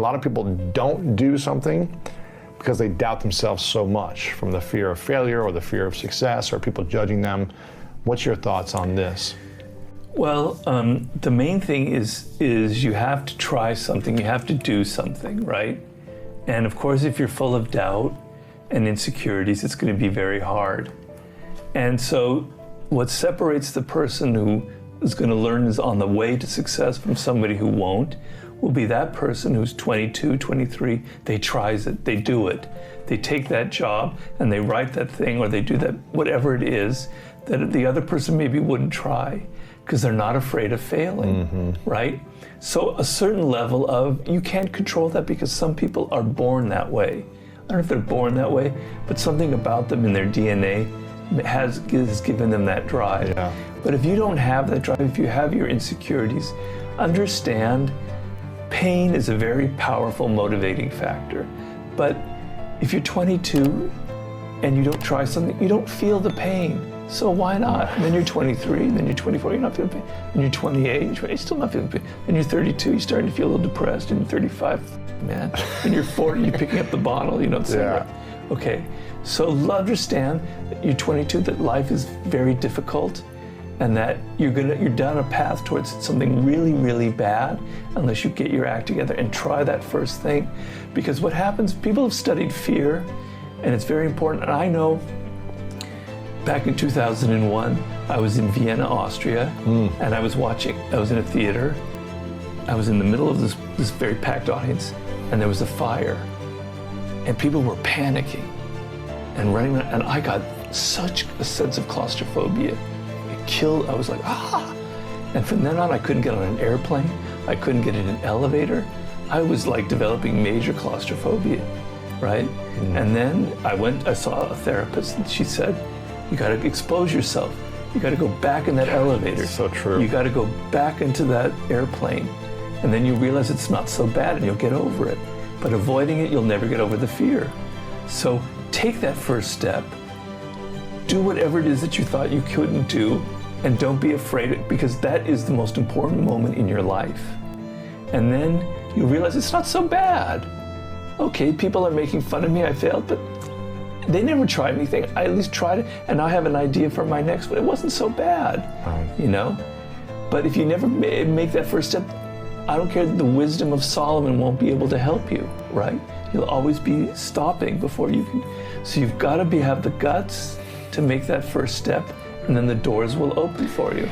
A lot of people don't do something because they doubt themselves so much from the fear of failure or the fear of success or people judging them. What's your thoughts on this? Well, the main thing is you have to try something, you have to do something, right? And of course, if you're full of doubt and insecurities, it's going to be very hard. And so what separates the person who is going to learn is on the way to success from somebody who won't will be that person who's 22, 23, they tries it, they do it. They take that job and they write that thing or they do that, whatever it is, that the other person maybe wouldn't try because they're not afraid of failing, right? So a certain level of, you can't control that because some people are born that way. I don't know if they're born that way, but something about them in their DNA has given them that drive. Yeah. But if you don't have that drive, if you have your insecurities, understand pain is a very powerful motivating factor. But if you're 22 and you don't try something, you don't feel the pain. So why not? And then you're 23, then you're 24, you're not feeling pain. Then you're 28, you're still not feeling pain. Then you're 32, you're starting to feel a little depressed. And you're 35, man. And you're 40, you're picking up the bottle, etc. Yeah. Okay, so understand that you're 22, that life is very difficult, and that you're down a path towards something really, really bad unless you get your act together and try that first thing. Because what happens, people have studied fear, and it's very important. And I know back in 2001, I was in Vienna, Austria, and I was in a theater. I was in the middle of this very packed audience, and there was a fire, and people were panicking and running around, and I got such a sense of claustrophobia. I was like, ah! And from then on, I couldn't get on an airplane. I couldn't get in an elevator. I was like developing major claustrophobia, right? And then I saw a therapist, and she said, you got to expose yourself. You got to go back in that elevator. So true. You got to go back into that airplane. And then you realize it's not so bad and you'll get over it. But avoiding it, you'll never get over the fear. So take that first step. Do whatever it is that you thought you couldn't do, and don't be afraid, because that is the most important moment in your life. And then you realize it's not so bad. Okay, people are making fun of me, I failed, but they never tried anything. I at least tried it, and now I have an idea for my next one. It wasn't so bad, But if you never make that first step, I don't care, the wisdom of Solomon won't be able to help you, right? You'll always be stopping before you can. So you've got to have the guts to make that first step, and then the doors will open for you.